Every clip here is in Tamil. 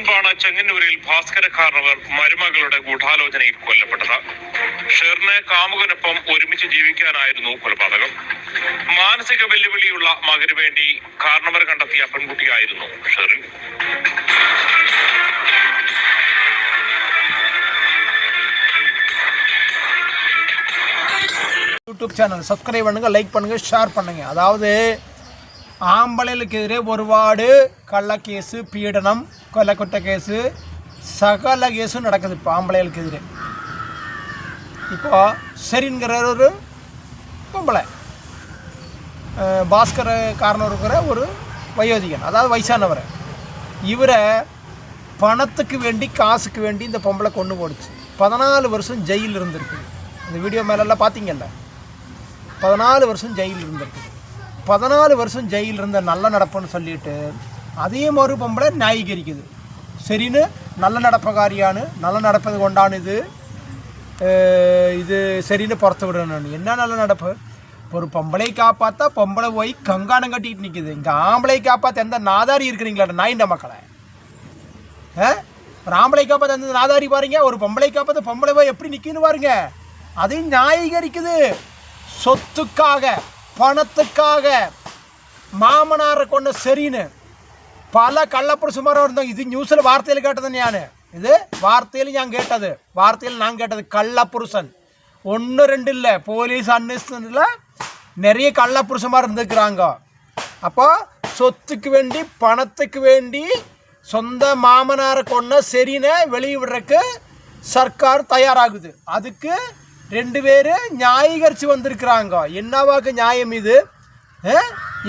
മുൻപാണ് ചെങ്ങന്നൂരിൽ ഭാസ്കര കാർണവർ മരുമകളുടെ ഗൂഢാലോചനയിൽ കൊല്ലപ്പെട്ടത്. ഷെറിന് കാമുകനൊപ്പം ഒരുമിച്ച് ജീവിക്കാനായിരുന്നു കൊലപാതകം. മാനസിക വെല്ലുവിളിയുള്ള മകന് വേണ്ടി കാർണവർ കണ്ടെത്തിയ പെൺകുട്ടിയായിരുന്നു ഷെറിൻ. யூடியூப் சேனல் சப்ஸ்கிரைப் பண்ணுங்கள், லைக் பண்ணுங்கள், ஷேர் பண்ணுங்கள். அதாவது ஆம்பளைகளுக்கு எதிரே ஒருபாடு கள்ள கேஸு, பீடனம், கொலைக்குற்ற கேஸு, சகல கேஸும் நடக்குது இப்போ ஆம்பளைகளுக்கு எதிரே. இப்போ சரிங்கிற ஒரு பொம்பளை, பாஸ்கர காரணம் இருக்கிற ஒரு வயோதிகன், அதாவது வயசானவரை, இவரை பணத்துக்கு வேண்டி காசுக்கு வேண்டி இந்த பொம்பளை கொண்டு போடுச்சு. 14 வருஷம் ஜெயில் இருந்திருக்கு. இந்த வீடியோ மேலெல்லாம் பார்த்தீங்கல்ல, 14 வருஷம் ஜெயில் இருந்திருக்கு. 14 வருஷம் ஜெயில் இருந்த நல்ல நடப்புன்னு சொல்லிட்டு அதே ஒரு பொம்பளை நியாயீகரிக்குது. சரின்னு நல்ல நடப்பகாரியானு, நல்ல நடப்பது கொண்டானு, இது சரின்னு புறத்து விடணும். என்ன நல்ல நடப்பு? ஒரு பொம்பளை காப்பாற்றா பொம்பளை போய் கங்கானம் கட்டிட்டு நிற்குது. இங்கே ஆம்பளை காப்பாற்ற எந்த நாதாரி இருக்கிறீங்களா நாயிண்ட மக்களை? ஒரு ஆம்பளை காப்பாற்ற எந்த நாதாரி பாருங்க, ஒரு பொம்பளை காப்பாற்ற பொம்பளை போய் எப்படி நிற்கின்னு பாருங்க. அதையும் நியாயீகரிக்குது. சொத்துக்காக, பணத்துக்காக மாமனாரை கொண்ட சரின்னு பல கள்ளப்புருஷமாரம் இருந்தாங்க. இது நியூஸில் வார்த்தையில் கேட்டது நான், இது வார்த்தையில் நான் கேட்டது கள்ளப்புருஷன் 1 2 இல்லை, போலீஸ் அன்வேஷனில் நிறைய கள்ளப்புருஷமாக இருந்துக்கிறாங்க. அப்போ சொத்துக்கு வேண்டி, பணத்துக்கு வேண்டி சொந்த மாமனாரை கொண்ட சரினை வெளியே விடுறதுக்கு சர்க்கார் தயாராகுது. அதுக்கு 2 பேர் நியாயீகரித்து வந்திருக்கிறாங்க. என்னவாக்கு நியாயம் இது?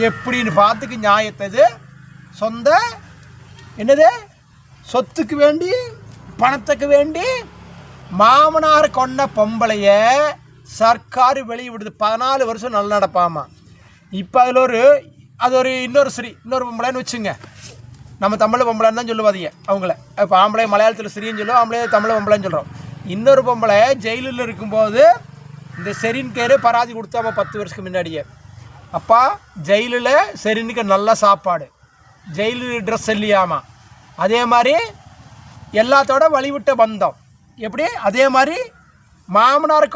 எப்படின்னு பார்த்துக்கு நியாயத்தது சொந்த என்னது சொத்துக்கு வேண்டி, பணத்துக்கு வேண்டி மாமனார் கொண்ட பொம்பளைய சர்க்கார் வெளியே விடுது. 14 வருஷம் நல்லா நடப்பாமா. இப்போ அதில் இன்னொரு பொம்பளைன்னு வச்சுங்க. நம்ம தமிழ் பொம்பளைன்னு தான் சொல்லுவாதீங்க அவங்கள. இப்போ ஆம்பளை மலையாளத்தில் ஸ்ரீன்னு சொல்லுவோம், ஆம்பளை தமிழ் பொம்பளைன்னு சொல்கிறோம். இன்னொரு பொம்பளை ஜெயிலில் இருக்கும்போது இந்த செரின் கேரு பராதி கொடுத்தாம 10 வருஷத்துக்கு முன்னாடியே. அப்பா ஜெயிலில் செரினுக்கு நல்ல சாப்பாடு, ஜெயிலு ட்ரெஸ் இல்லையாமா. அதே மாதிரி எல்லாத்தோட வழிவிட்ட பந்தம் எப்படி? அதே மாதிரி மாமனார்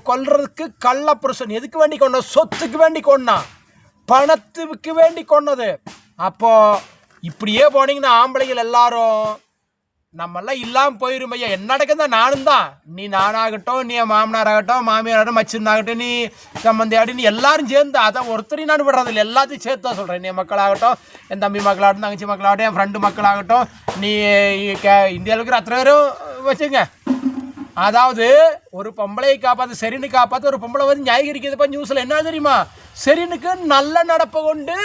கொல்றதுக்கு கள்ள புருஷன் எதுக்கு வேண்டி கொண்ட? சொத்துக்கு வேண்டி கொண்டான், பணத்துக்கு வேண்டி கொண்டது. அப்போது இப்படியே போனீங்கன்னா ஆம்பளைகள் எல்லாரும் நம்மெல்லாம் இல்லாமல் போயிரும். ஐயா என்ன நடக்குதுதான்? நானும் தான், நீ நானாகட்டும், நீ மாமனாராகட்டும், மாமியாராகட்டும், மச்சினாகட்டும், நீ சம்பந்தியாகட்டும், நீ எல்லாரும் சேர்ந்து அதை ஒருத்தரையும் நான் விடுறதில்லை, எல்லாத்தையும் சேர்த்து தான் சொல்கிறேன். நீ மக்களாகட்டும், என் தம்பி மக்களாகட்டும், தங்கச்சி மக்களாகட்டும், என் ஃப்ரெண்டு மக்களாகட்டும், நீ இந்தியாவில் இருக்கிற அத்தனை பேரும் வச்சுங்க. அதாவது ஒரு பொம்பளையை காப்பாற்று, சரின்னு காப்பாற்று ஒரு பொம்பளை வந்து நியாயீகரிக்கிறதுப்பா. நியூஸில் என்ன தெரியுமா? சரினுக்கு நல்ல நடப்பை கொண்டு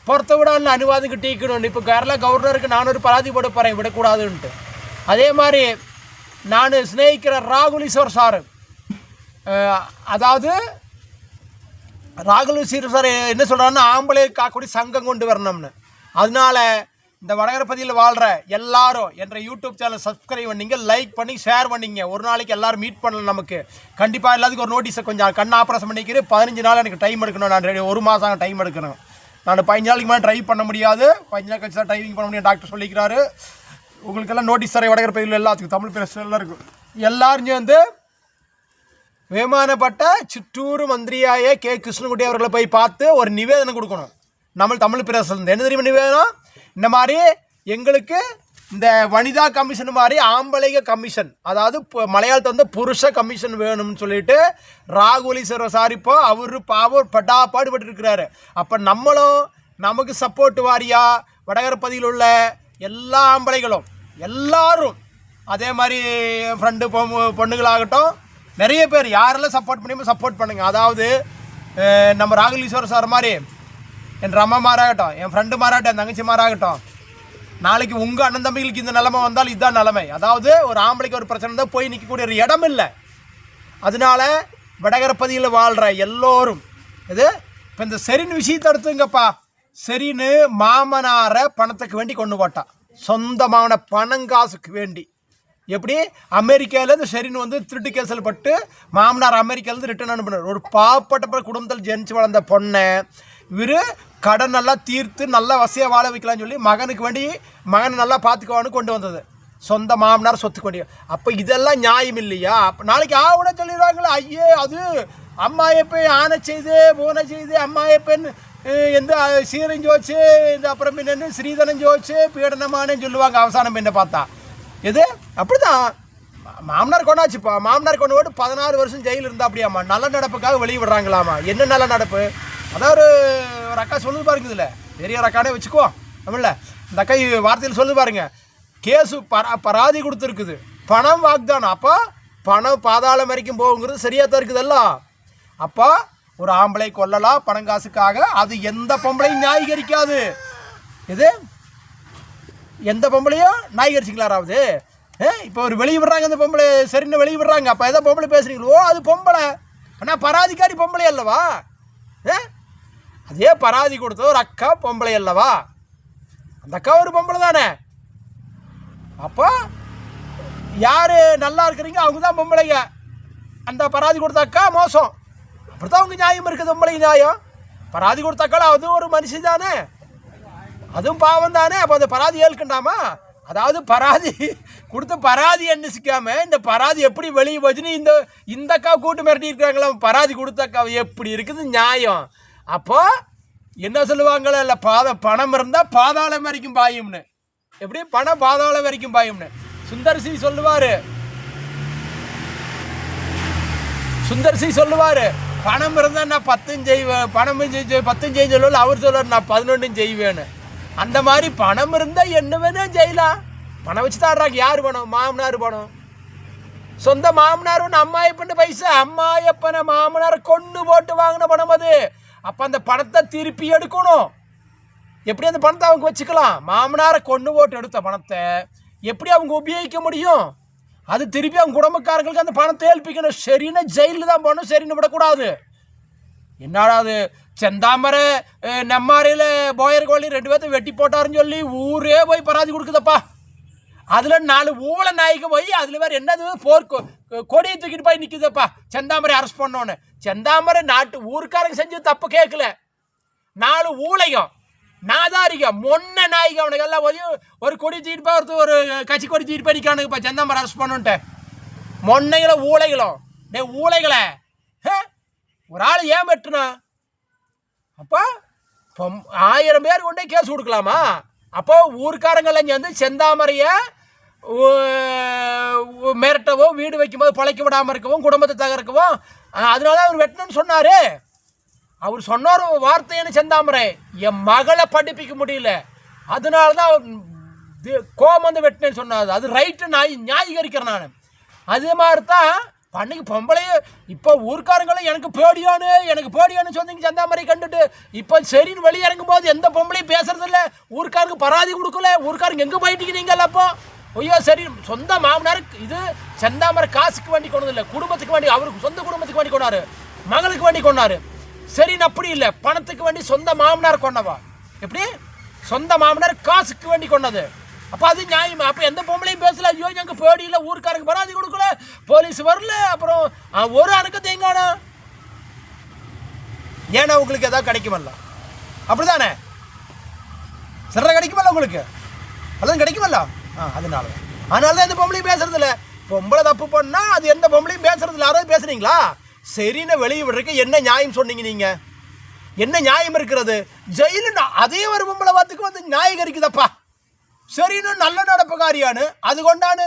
பொறுத்த விடான்னு அனுவாதம் கிட்டிக்கணும். இப்போ கேரளா கவர்னருக்கு நான் ஒரு பராதி போட போகிறேன், விடக்கூடாதுன்ட்டு. அதே மாதிரி நான் ஸ்நேகிக்கிற ராகுல் ஈஸ்வர் சார், அதாவது ராகுல் ஈஸ்வர் சார் என்ன சொல்கிறாருன்னா, ஆம்பளை காக்கூடிய சங்கம் கொண்டு வரணும்னு. அதனால இந்த வடகரப்பதியில் வாழ்கிற எல்லாரும் என்ற யூடியூப் சேனல் சப்ஸ்கிரைப் பண்ணிங்க, லைக் பண்ணி ஷேர் பண்ணிங்க. ஒரு நாளைக்கு எல்லோரும் மீட் பண்ணலாம். நமக்கு கண்டிப்பாக எல்லாத்துக்கும் ஒரு நோட்டீஸை கொஞ்சம் கண் ஆப்ரேஷன் பண்ணிக்கிறேன். 15 நாள் எனக்கு டைம் எடுக்கணும். நான் 1 மாதம் டைம் எடுக்கணும். நான் 15 நாளைக்கு மேலே ட்ரைவ் பண்ண முடியாது. 15 நாள் கழிச்சு தான் ட்ரைவிங் பண்ண முடியும் டாக்டர் சொல்லிக்கிறாரு. உங்களுக்கெல்லாம் நோட்டீஸ் தர வடகரப்பதியில் எல்லாத்துக்கும் தமிழ் பேச எல்லாம் இருக்கும். எல்லாரும் வந்து விமானப்பட்ட சிற்றூர் மந்திரியாய கே கிருஷ்ணகுட்டி அவர்களை போய் பார்த்து ஒரு நிவேதனம் கொடுக்கணும். நம்ம தமிழ் பிரசல் என்ன தெரியுமா நிவேதனம்? இந்த மாதிரி எங்களுக்கு இந்த வனிதா கமிஷன் மாதிரி ஆம்பளைக கமிஷன், அதாவது மலையாளத்தை வந்து புருஷ கமிஷன் வேணும்னு சொல்லிட்டு ராகுலீஸ்வரர் சார் இப்போ அவர் பாடுபட்டு இருக்கிறாரு. அப்போ நம்மளும் நமக்கு சப்போர்ட் வாரியா வடகரப்பதியில் உள்ள எல்லா ஆம்பளைகளும் எல்லாரும், அதே மாதிரி ஃப்ரெண்டு பொண்ணுங்களாகட்டும், நிறைய பேர் யாரெல்லாம் சப்போர்ட் பண்ணியுமோ சப்போர்ட் பண்ணுங்க. அதாவது நம்ம ராகுலீஸ்வரர் சார் மாதிரி என் அம்மாமாராகட்டும், என் ஃப்ரெண்டு மாராகட்டும், என் தங்கச்சி மாராகட்டும், நாளைக்கு உங்கள் அண்ணன் தம்பிகளுக்கு இந்த நிலைமை வந்தால் இதுதான் நிலைமை. அதாவது ஒரு ஆம்பளைக்கு ஒரு பிரச்சனை தான் போய் நிற்கக்கூடிய ஒரு இடம் இல்லை. அதனால வடகரப்பதியில் வாழ்கிற எல்லோரும் இது இப்போ இந்த சரின்னு விஷயத்தை எடுத்துங்கப்பா. சரின்னு மாமனாரை பணத்துக்கு வேண்டி கொண்டு போட்டான், சொந்தமான பணங்காசுக்கு வேண்டி. எப்படி அமெரிக்காவில் இந்த சரின்னு வந்து திருட்டு கேஸில் பட்டு மாமனார் அமெரிக்காவிலேருந்து ரிட்டர்ன் அனுப்பினார். ஒரு பாவப்பட்ட குடும்பத்தில் ஜெனிச்சு வளர்ந்த பொண்ணை இவர் கடன் நல்லா தீர்த்து நல்லா வசதியாக வாழ வைக்கலாம்னு சொல்லி மகனுக்கு வேண்டி மகனை நல்லா பார்த்துக்குவான்னு கொண்டு வந்தது. சொந்த மாமனார் சொத்துக்கு வேண்டி. அப்போ இதெல்லாம் நியாயம் இல்லையா? அப்போ நாளைக்கு ஆவுன சொல்லிடுவாங்களே, ஐயே அது அம்மா எப்போ ஆனை செய்து பூனை செய்து அம்மா எப்பன்னு எந்த சீரன் ஜோச்சு இந்த அப்புறம் என்னென்னு ஸ்ரீதரன் ஜோச்சு பீடனமானு சொல்லுவாங்க அவசானம் பின்ன பார்த்தா. இது அப்படி தான் மாமனார் கொண்டாச்சுப்பா. மாமனார் கொண்டு போட்டு 16 வருஷம் ஜெயில் இருந்தா அப்படியாம்மா. நல்ல நடப்புக்காக வெளியே விடுறாங்களாமா. என்ன நல்ல நடப்பு? அதான் ஒரு அக்கா சொல்லுது பாருங்க. இதில் பெரிய ஒரு அக்கானே வச்சுக்குவோம் நம்மள. இந்த அக்கா வார்த்தையில் சொல்லுது பாருங்க. கேஸு பராதி கொடுத்துருக்குது, பணம் வாக்குதானம். அப்போ பணம் பாதாளம் வரைக்கும் போகுங்கிறது சரியாக தான் இருக்குதல்ல. அப்போ ஒரு ஆம்பளை கொல்லலாம் பணம் காசுக்காக, அது எந்த பொம்பளையும் நியாயீகரிக்காது. இது எந்த பொம்பளையும் நியாயீகரிச்சிக்கலாராவது. இப்போ ஒரு வெளியே விடுறாங்க, அந்த பொம்பளை சரின்னு வெளியே விடுறாங்க. அப்போ எதை பொம்பளை பேசுகிறீங்களோ அது பொம்பளை. ஆனால் பராதிக்காரி பொம்பளை அல்லவா? அதே பராதி கொடுத்த ஒரு அக்கா பொம்பளை அல்லவா? அந்த அக்கா ஒரு பொம்பளை தானே. அப்போ யார் நல்லா இருக்கிறீங்க அவங்க தான் பொம்பளைங்க. அந்த பராதி கொடுத்த அக்கா மோசம். அப்படி தான் அவங்க நியாயம் இருக்குது. பொம்பளைக்கு நியாயம். பராதி கொடுத்த அக்கா அதுவும் ஒரு மனுஷி தானே, அதுவும் பாவம் தானே. அப்போ அந்த பராதி ஏற்கண்டாமா? அதாவது பராதி கொடுத்த பராதி என்னசிக்காம இந்த பராதி எப்படி வெளியே போச்சுன்னு இந்த அக்கா கூட்டு மிரட்டி இருக்கிறாங்களா? பராதி கொடுத்த அக்கா எப்படி இருக்குது நியாயம்? அப்போ என்ன சொல்லுவாங்களோ இல்லை, பணம் இருந்தால் பாதாளம் வரைக்கும் பாயும்னு. எப்படி பணம் பாதாளம் வரைக்கும் பாயும்னு சுந்தர்சி சொல்லுவார். பணம் இருந்தால் நான் 10 செய்வேன், பணம் 10 செய்ய சொல்லுவார். அவர் சொல்லுவார் நான் 11 செய்வேன்னு. அந்த மாதிரி பணம் இருந்தால் என்ன வேணும் செய்யலாம். பணம் வச்சு தாடுறாங்க. யார் பணம்? மாமனார் பணம். சொந்த மாமனார் ஒன்று அம்மா எப்பன்னு பைசா. அம்மா எப்பன மாமனார் கொண்டு போட்டு வாங்கின பணம் அது. அப்போ அந்த பணத்தை திருப்பி எடுக்கணும். எப்படி அந்த பணத்தை அவங்க வச்சுக்கலாம்? மாமனாரை கொண்டு போட்டு எடுத்த பணத்தை எப்படி அவங்க உபயோகிக்க முடியும்? அது திருப்பி அவங்க குடும்பக்காரங்களுக்கு அந்த பணத்தை ஏൽപ്പിக்கணும். சரின்னு ஜெயிலில் தான் போகணும், சரின்னு விடக்கூடாது. என்னடா அது செந்தாமரை நெம்மாறையில் போயர் கோழி 2 பேர்த்த வெட்டி போட்டாருன்னு சொல்லி ஊரே போய் பராதி கொடுக்குதப்பா. அதில் 4 ஊழ நாய்க்கு போய் அதில் வேறு என்னது கொடியை தூக்கிட்டு போய் நிற்குதப்பா செந்தாமரை அரெஸ்ட் பண்ணோன்னு. செந்தாமரை நாட்டு ஊருக்காரங்க செஞ்சு தப்பு கேட்கல. 4 ஊழையும் நாதாரிகம் மொன்ன நாய்க்கு அவனுக்கு எல்லாம் போய் ஒரு கொடி தூக்கிட்டு போய் ஒரு கட்சி கொடி தூக்கிட்டு போய் நிற்கானுங்கப்பா செந்தாமரை அரெஸ்ட் பண்ணுன்ட்டு. மொன்னைகளை ஊழைகளும் ஊழைகளை ஒரு ஆள் ஏன் வெட்டுனா? அப்போ 1000 பேர் கொண்டே கேஸ் கொடுக்கலாமா? அப்போ ஊருக்காரங்கெல்லாம் சேர்ந்து செந்தாமரையை மிரட்டவோ வீடு வைக்கும்போது பழைக்க விடாமல் இருக்கவும் குடும்பத்தை தகர்க்கவும் அதனால அவர் வெட்டணும்னு சொன்னார். அவர் சொன்ன ஒரு வார்த்தைன்னு செந்தாமரை என் மகளை படிப்பிக்க முடியல, அதனால தான் கோபம் வந்து வெட்டினேன்னு சொன்னார். அது ரைட்டு நியாயீகரிக்கிறேன் நான். அதே மாதிரி தான் அன்னைக்கு பொம்பளையே இப்போ ஊருக்காரங்களும் எனக்கு பேடியான்னு சொன்னீங்க செந்தாமரை கண்டுட்டு. இப்போ சரின்னு வெளியே இறங்கும் போது எந்த பொம்பளையும் பேசுறதில்ல, ஊருக்காருக்கு பராதி கொடுக்கல. ஊருக்காரங்க எங்கே போயிட்டீங்க நீங்கள்? அப்போ ஐயோ சரி சொந்த மாமனாருக்கு இது செந்தாமரை காசுக்கு வேண்டி கொண்டதில்லை, குடும்பத்துக்கு வேண்டி, அவருக்கு சொந்த குடும்பத்துக்கு வேண்டி கொண்டாரு, மகளுக்கு வேண்டி கொண்டாரு. சரின்னு அப்படி இல்லை, பணத்துக்கு வேண்டி சொந்த மாமனார் கொண்டவா. எப்படி சொந்த மாமனார் காசுக்கு வேண்டி கொண்டது. அப்போ அது நியாயமா? அப்போ எந்த பொம்பளையும் பேசல, ஐயோ எங்கள் பேடியில் ஊருக்காரங்க பராதி கொடுக்கல, போலீஸ் வரல, அப்புறம் ஒரு அணுக்க தேங்கானா. ஏன்னா உங்களுக்கு எதாவது கிடைக்குமல்ல, அப்படிதானே? சில்லறை கிடைக்குமல்ல உங்களுக்கு, அதெல்லாம் கிடைக்குமல்ல. அதனால தான் எந்த பொம்பளையும் பேசுறதில்ல. பொம்பளை தப்பு பண்ணால் அது எந்த பொம்பளையும் பேசுறதில்ல. யாராவது பேசுறீங்களா? சரின்னு வெளியே விடுறதுக்கு என்ன நியாயம் சொன்னீங்க நீங்கள்? என்ன நியாயம் இருக்கிறது? ஜெயிலுன்னா அதே ஒரு பொம்பளை பார்த்துக்கு வந்து நியாயீகரிக்குதப்பா. சரின்னு நல்ல நடப்புக்காரியானு அது கொண்டானு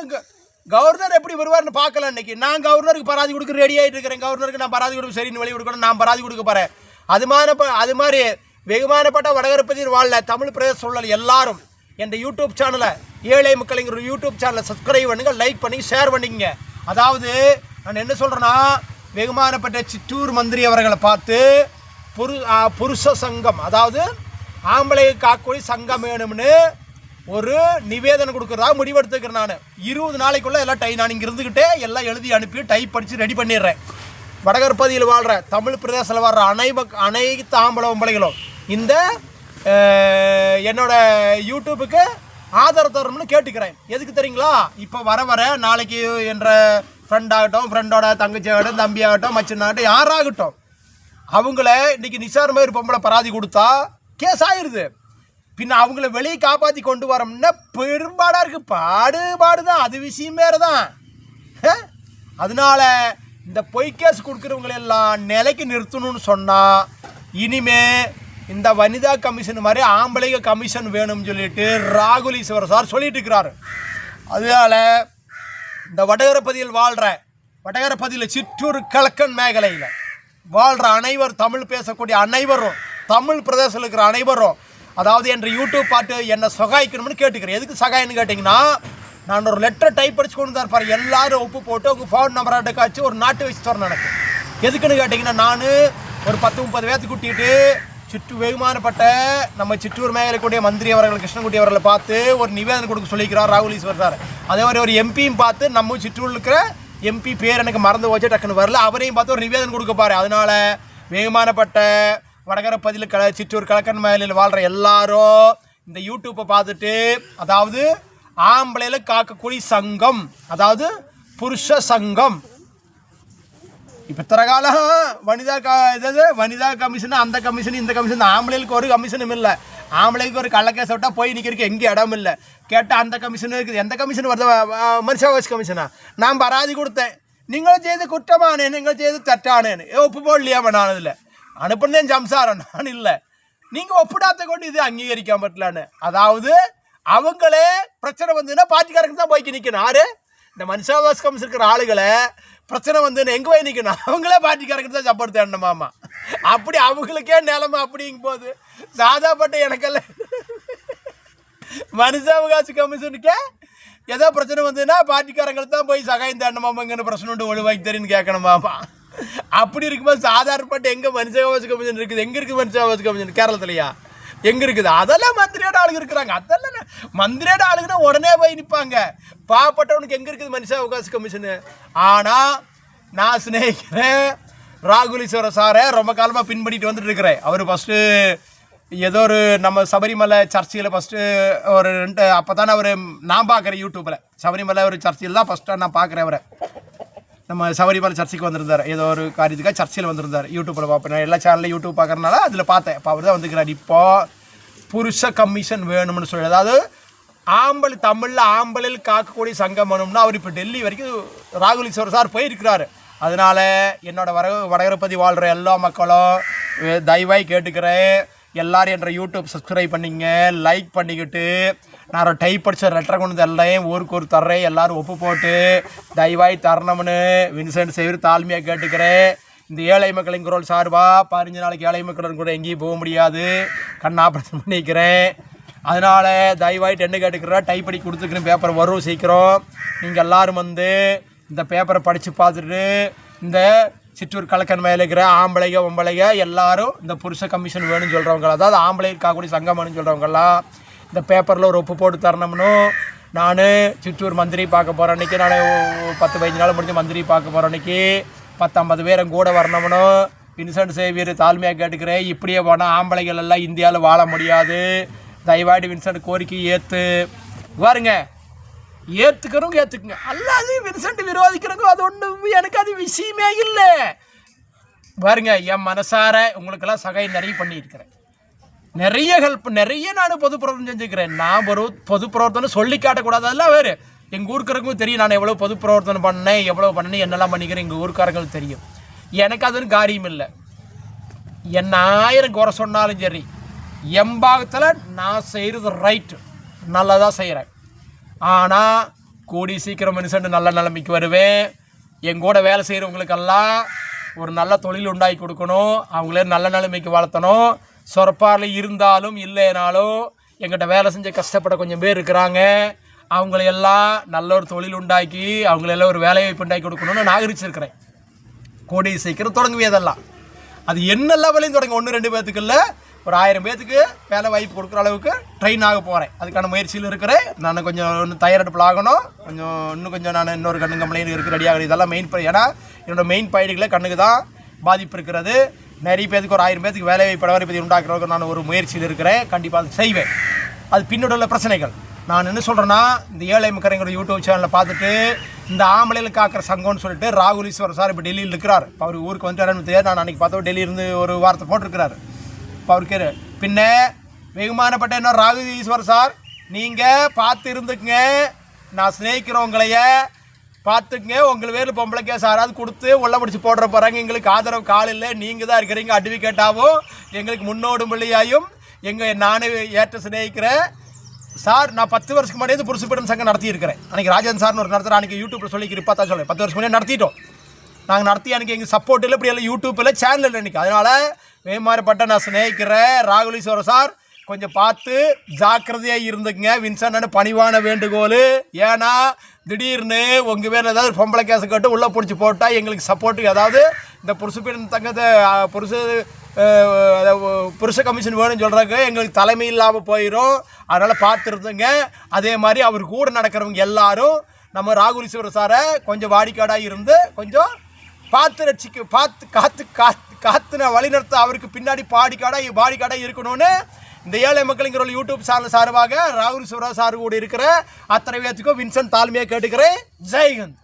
கவர்னர் எப்படி வருவார்னு பார்க்கலாம். இன்னைக்கு நான் கவர்னருக்கு பராதி கொடுக்க ரெடி ஆகிட்டு இருக்கிறேன். கவர்னருக்கு நான் பராதி கொடுக்க சரின்னு வெளியே கொடுக்கணும், நான் பராதி கொடுக்க போகிறேன். அது மாதிரி வெகுமானப்பட்ட வடகரப்பதியில் வாழல தமிழ் பிரதேச சூழல் எல்லாரும் என் யூடியூப் சேனலை ஏழை மக்களுங்கிற யூடியூப் சேனலை சப்ஸ்கிரைப் பண்ணுங்க, லைக் பண்ணி ஷேர் பண்ணிங்க. அதாவது நான் என்ன சொல்கிறேன்னா, வெகுமானப்பட்ட சிற்றூர் மந்திரி அவர்களை பார்த்து புருஷ சங்கம், அதாவது ஆம்பளை காக்கொழி சங்கம் வேணும்னு ஒரு நிவேதனம் கொடுக்குறதா முடிவெடுத்துக்கிறேன். நான் 20 நாளைக்குள்ளே எல்லாம் நான் இங்கே இருந்துக்கிட்டே எல்லாம் எழுதி அனுப்பி டைப் படித்து ரெடி பண்ணிடுறேன். வடகற்பதியில் வாழ்கிற தமிழ் பிரதேசத்தில் வாழ்கிற அனைத்து ஆம்பளை பொம்பளைகளும் இந்த என்னோட யூடியூப்புக்கு ஆதரவு தரணும்னு கேட்டுக்கிறேன். எதுக்கு தெரியுங்களா? இப்போ வர நாளைக்கு என்ற ஃப்ரெண்டோட தங்கச்சியாகட்டும், தம்பியாகட்டும், மச்சனாகட்டும், யாராகட்டும், அவங்கள இன்றைக்கி நிசார் மாதிரி பொம்பளை பராதி கொடுத்தா கேஸ் ஆயிடுது. பின்ன அவங்கள வெளியே காப்பாற்றி கொண்டு வரோம்னா பெரும்பாடாக இருக்குது. பாடு தான், அது விஷயம் வேறு தான். அதனால இந்த பொய் கேஸ் கொடுக்குறவங்களெல்லாம் நிலைக்கு நிறுத்தணும்னு சொன்னால் இனிமே இந்த வனிதா கமிஷன் மாதிரி ஆம்பளைங்க கமிஷன் வேணும்னு சொல்லிட்டு ராகுல் ஈஸ்வர் சார் சொல்லிட்டு இருக்கிறாரு. அதனால இந்த வடகரப்பதியில் வடகரப்பதியில் சிற்றூர் கிழக்கன் மேகலையில் வாழ்கிற அனைவர், தமிழ் பேசக்கூடிய அனைவரும், தமிழ் பிரதேசத்தில் இருக்கிற அனைவரும், அதாவது என்ற யூடியூப் பாட்டு என்னை சகாய்க்கணும்னு கேட்டுக்கிறேன். எதுக்கு சகாயன்னு கேட்டிங்கன்னா, நான் ஒரு லெட்டர் டைப் அடிச்சு கொண்டு தான் இருப்பார். எல்லாரும் ஒப்பு போட்டு உங்கள் ஃபோன் நம்பரை எடுக்காச்சு ஒரு நாட்டு வச்சு தரணும் எனக்கு. எதுக்குன்னு கேட்டிங்கன்னா, நான் ஒரு 10-30 பேர்த்து கூட்டிகிட்டு வெகுமானப்பட்ட நம்ம சிற்றூர் மேகலைக்கூடிய மந்திரி அவர்கள் கிருஷ்ணன்குட்டி அவர்களை பார்த்து ஒரு நிவேதனை கொடுக்க சொல்லிக்கிறார் ராகுல் ஈஸ்வர் சார். அதே மாதிரி ஒரு எம்பியும் பார்த்து நம்ம சிற்றூரில் இருக்கிற எம்பி பேர் எனக்கு மறந்து போச்சு, டக்குன்னு வரல, அவரையும் பார்த்து ஒரு நிவேதனை கொடுக்க பாரு. அதனால் வெகுமானப்பட்ட வடகரப்பதியில் சிற்றூர் கிழக்கன் மேகலையில் வாழ்கிற எல்லாரும் இந்த யூடியூப்பை பார்த்துட்டு, அதாவது ஆம்பளையில காக்கக்கூடிய சங்கம், அதாவது புருஷ சங்கம். இப்போ இத்தனை காலம் வனிதா கமிஷன், அந்த கமிஷன், இந்த கமிஷன், ஆம்பளைகளுக்கு ஒரு கமிஷனும் இல்லை. ஆம்பளைக்கு ஒரு கள்ளக்கேச விட்டால் போய் நிற்கிறதுக்கு எங்கேயும் இடம் இல்லை. கேட்டால் அந்த கமிஷன் இருக்குது. எந்த கமிஷன் வருது? மனுஷாவாசி கமிஷனா? நான் பராதி கொடுத்தேன், நீங்களும் செய்து குற்றமானேன்னு, நீங்கள் செய்து தட்டானேன்னு. ஒப்பு போடலையாம நான் அதில் அனுப்புனேன் சம்சாரம், நான் இல்லை. நீங்கள் ஒப்பிடாத கொண்டு இது அங்கீகரிக்காம பட்டலான்னு. அதாவது அவங்களே பிரச்சனை வந்ததுன்னா பார்ட்டிக்காரங்க தான் போய்க்கு நிற்கணும். யாரு? இந்த மனுஷாவாசி கமிஷன் இருக்கிற ஆளுகளை பிரச்சனை வந்து எங்கே போய் நிற்கணும்? அவங்களே பார்ட்டிக்காரங்க தான் சப்போர்ட் தேடணுமாமா. அப்படி அவங்களுக்கே நிலைமை அப்படிங்கும் போது சாதாப்பட்ட எனக்கெல்லாம் மனுஷாவகாசி கமிஷனுக்கே ஏதோ பிரச்சனை வந்ததுன்னா பார்ட்டிக்காரங்களுக்கு தான் போய் சகாயம் தேடணுமாமாங்கன்னு பிரச்சனை உண்டு ஒழுவாக்கி தெரியுன்னு கேட்கணுமாமா. அப்படி இருக்கும்போது சாதாரணப்பட்ட எங்கே மனுஷாவகாசி கமிஷன் இருக்குது? எங்கே இருக்குது மனுஷாவகாசி கமிஷன்? கேரளத்துலையா? எங்கே இருக்குது? அதெல்லாம் மந்திரியோட ஆளுங்க இருக்கிறாங்க. அதெல்லாம் மந்திரியோட ஆளுங்கன்னா உடனே போய் நிற்பாங்க. பாவப்பட்டவனுக்கு எங்கே இருக்குது மனுஷாவகாசி கமிஷனு? ஆனால் நான் சிநேகிக்கிறேன் ராகுல் ஈஸ்வர சாரை ரொம்ப காலமாக பின்பற்றிட்டு வந்துட்டு இருக்கிறேன். அவர் ஃபஸ்ட்டு ஏதோ ஒரு நம்ம சபரிமலை சர்ச்சையில் ஃபஸ்ட்டு ஒரு 2 அப்போ தானே அவர் நான் பார்க்குறேன் யூடியூப்பில். சபரிமலை ஒரு சர்ச்சையில் தான் ஃபஸ்ட்டாக நான் பார்க்குறேன் அவரை. நம்ம சபரிமலை சர்ச்சைக்கு வந்திருந்தார், ஏதோ ஒரு காரியத்துக்காக சர்ச்சையில் வந்திருந்தார். யூடியூப்பில் பார்ப்பேன், நான் எல்லா சேனலில் யூடியூப் பார்க்குறதுனால அதில் பார்த்தேன். இப்போ அவர் தான் வந்துக்கிறார். இப்போது புருஷ கமிஷன் வேணும்னு சொல்லி, அதாவது தமிழில் ஆம்பளையில் காக்கக்கூடிய சங்கம் வேணும்னா அவர் இப்போ டெல்லி வரைக்கும் ராகுல் ஈஸ்வர் சார் போயிருக்கிறாரு. அதனால் வடகரப்பதி வாழ்கிற எல்லா மக்களும் தயவாய் கேட்டுக்கிறேன், எல்லோரும் என்ற யூடியூப் சப்ஸ்கிரைப் பண்ணிங்க, லைக் பண்ணிக்கிட்டு, நான் ஒரு டைப் அடித்த லெட்டரை கொண்டு தரேன், ஊருக்கு ஒரு தர்றேன், எல்லோரும் ஒப்பு போட்டு தயவாய் தரணும்னு வின்சென்ட் சேவியர் தாழ்மையாக கேட்டுக்கிறேன். இந்த ஏழை மக்களின் குரல் சார்பாக 15 நாளைக்கு ஏழை மக்களின் கூட எங்கேயும் போக முடியாது, ஆப்ரேஷன் பண்ணிக்கிறேன். அதனால் தயவாயிட்டு என்ன கேட்டுக்கிறேன், டைப் பண்ணி கொடுத்துக்கிறேன், பேப்பர் வரும் சீக்கிரம். நீங்கள் எல்லோரும் வந்து இந்த பேப்பரை படித்து பார்த்துட்டு இந்த சிற்றூர் கலக்கன் மேலே இருக்கிற பொம்பளைங்க எல்லாரும் இந்த புருஷ கமிஷன் வேணும்னு சொல்கிறவங்க, அதாவது ஆம்பளைக்காகக்கூடிய சங்கம் வேணும்னு சொல்கிறவங்கெல்லாம் இந்த பேப்பரில் ஒரு ஒப்பு போட்டு தரணும்னு நான் சிற்றூர் மந்திரி பார்க்க போகிற அன்றைக்கி, நான் 10-15 நாள் முடிஞ்சு மந்திரி பார்க்க போகிற அன்றைக்கி 10-50 பேர் கூட வரணும்னு வின்சென்ட் சேவியர் தாழ்மையாக கேட்டுக்கிறேன். இப்படியே போனால் ஆம்பளைகள் எல்லாம் இந்தியாவில் வாழ முடியாது. தயவாடி வின்சென்ட் கோரிக்கை பாருங்க, ஏற்றுக்குங்க. அல்லாது வின்சென்ட் விரோதிக்கிறவங்க அது ஒன்றும் எனக்கு அது விஷயமே இல்லை. பாருங்க, என் மனசார உங்களுக்கெல்லாம் சகாயம் நிறைய பண்ணியிருக்கிறேன், நிறைய ஹெல்ப், நிறைய நான் பொது பிரவர்த்தனை செஞ்சுக்கிறேன். நான் ஒரு பொது பிரவர்த்தனை சொல்லி காட்டக்கூடாது, அதெல்லாம் வேறு. எங்கள் ஊருக்காரங்களுக்கும் தெரியும் நான் எவ்வளோ பொது பிரவர்த்தனை பண்ணேன், எவ்வளோ பண்ணேன், என்னெல்லாம் பண்ணிக்கிறேன். எங்கள் ஊருக்காரங்களுக்கு தெரியும். எனக்கு அதுன்னு காரியம் இல்லை. என்ன 1000 குறை சொன்னாலும் சரி, என் பாகத்தில் நான் செய்கிறது ரைட்டு, நல்லதாக செய்கிறேன். ஆனால் கூடி சீக்கிரம் மனுஷன் நல்ல நிலைமைக்கு வருவேன். எங்கூட வேலை செய்கிறவங்களுக்கெல்லாம் ஒரு நல்ல தொழில் உண்டாக்கி கொடுக்கணும், அவங்களே நல்ல நிலைமைக்கு வளர்த்தணும். சொரப்பாரில் இருந்தாலும் இல்லைனாலும் எங்கிட்ட வேலை செஞ்ச கஷ்டப்பட கொஞ்சம் பேர் இருக்கிறாங்க, அவங்களையெல்லாம் நல்ல ஒரு தொழில் உண்டாக்கி அவங்களெல்லாம் ஒரு வேலை வாய்ப்பு உண்டாக்கி கொடுக்கணும்னு நான் ஆதரிச்சிருக்கிறேன். கூடி சீக்கிரம் தொடங்குவேதெல்லாம் அது என்ன லெவலையும் தொடங்க, 1-2 பேர்த்துக்கு இல்லை, ஒரு 1000 பேர்த்துக்கு வேலை வாய்ப்பு கொடுக்குற அளவுக்கு ட்ரெயின் ஆக போகிறேன். அதுக்கான முயற்சியில் இருக்கிறேன். நான் கொஞ்சம் தயாரெடுப்பில் ஆகணும், இன்னும் கொஞ்சம் நான் இன்னொரு கண்ணு கம்ப்ளைண்ட் இருக்குது, ரெடியாகணும். இதெல்லாம் மெயின் ஏன்னா என்னோடய மெயின் பாயிண்ட்களே கண்ணுக்கு தான் பாதிப்பு இருக்கிறது. நிறைய பேருக்கு ஒரு 1000 பேருக்கு வேலை வாய்ப்பு பற்றி உண்டாக்குறதுக்கு நான் ஒரு முயற்சியில் இருக்கிறேன். கண்டிப்பாக அதை செய்வேன். அது பின்னோட உள்ள பிரச்சனைகள் நான் என்ன சொல்கிறேன்னா, இந்த ஏழை மக்களுங்கிற யூடியூப் சேனலில் பார்த்துட்டு இந்த ஆம்பளையில் காக்கிற சங்கம்னு சொல்லிட்டு ராகுல் ஈஸ்வர் சார் இப்போ டெல்லியில் இருக்கிறார். இப்போ அவர் ஊருக்கு வந்துட்டு தெரியாது. நான் அன்றைக்கி பார்த்தோம் டெல்லியிருந்து ஒரு வாரத்தை போட்டிருக்கிறாரு. இப்போ அவருக்கு பின்ன வெகுமானப்பட்ட என்ன ராகு ஈஸ்வர் சார், நீங்கள் பார்த்து இருந்துக்குங்க, நான் சிநேகிக்கிறவங்களைய பார்த்துக்குங்க. உங்கள் பேரில் பொம்பளை கேஸ் யாராவது கொடுத்து உள்ள முடிச்சு போடுற போகிறாங்க. எங்களுக்கு ஆதரவு கால் இல்லை, நீங்கள் தான் இருக்கிறீங்க அட்வொகேட்டாகவும் எங்களுக்கு முன்னோடும் பிள்ளையாயும் நானே ஏற்ற சிநேகிக்கிறேன் சார். நான் 10 வருஷத்துக்கு முன்னாடி புருஷப்பீடன் சங்கம் நடத்தியிருக்கிறேன். அன்றைக்கி ராஜன் சார்னு ஒரு நடத்துகிற அன்றைக்கி யூடியூப்பில் சொல்லிக்கிறேன், பார்த்தா சொல்ல 10 வருஷம் முன்னாடி நடத்திட்டோம். நாங்கள் நடத்தி எனக்கு எங்கள் சப்போர்ட் இல்லை, இப்படி எல்லாம் யூடியூப்பில் சேனல் இல்லை இன்றைக்கி. அதனால் வேமாறப்பட்ட நான் சிநேகிக்கிறேன் ராகுலீஸ்வரர் சார், கொஞ்சம் பார்த்து ஜாக்கிரதையாக இருந்துக்குங்க. வின்சன் பணிவான வேண்டுகோள். ஏன்னா திடீர்னு உங்கள் பேரில் ஏதாவது பொம்பளை கேஸை கேட்டு உள்ளே பிடிச்சி போட்டால் எங்களுக்கு சப்போர்ட்டுக்கு, அதாவது இந்த புருஷப்பீடன் தங்கத்தை புருஷ கமிஷன் வேணும்னு சொல்கிறாங்க, எங்களுக்கு தலைமை இல்லாமல் போயிடும். அதனால் பார்த்துருந்துங்க. அதே மாதிரி அவர் கூட நடக்கிறவங்க எல்லாரும் நம்ம ராகுலீஸ்வரர் சாரை கொஞ்சம் வாடிக்காடாக இருந்து கொஞ்சம் பார்த்து ரட்சிக்க, காத்து நான் வழிநடத்த, அவருக்கு பின்னாடி பாடிக்காடாக இருக்கணும்னு இந்த ஏழை மக்களுங்கிற யூடியூப் சேனல் சார்பாக ராகுலீஸ்வரர் சார் கூட இருக்கிற அத்தனை பேத்துக்கும் வின்சன் தாழ்மையாக கேட்டுக்கிறேன். ஜெய்ஹிந்த்.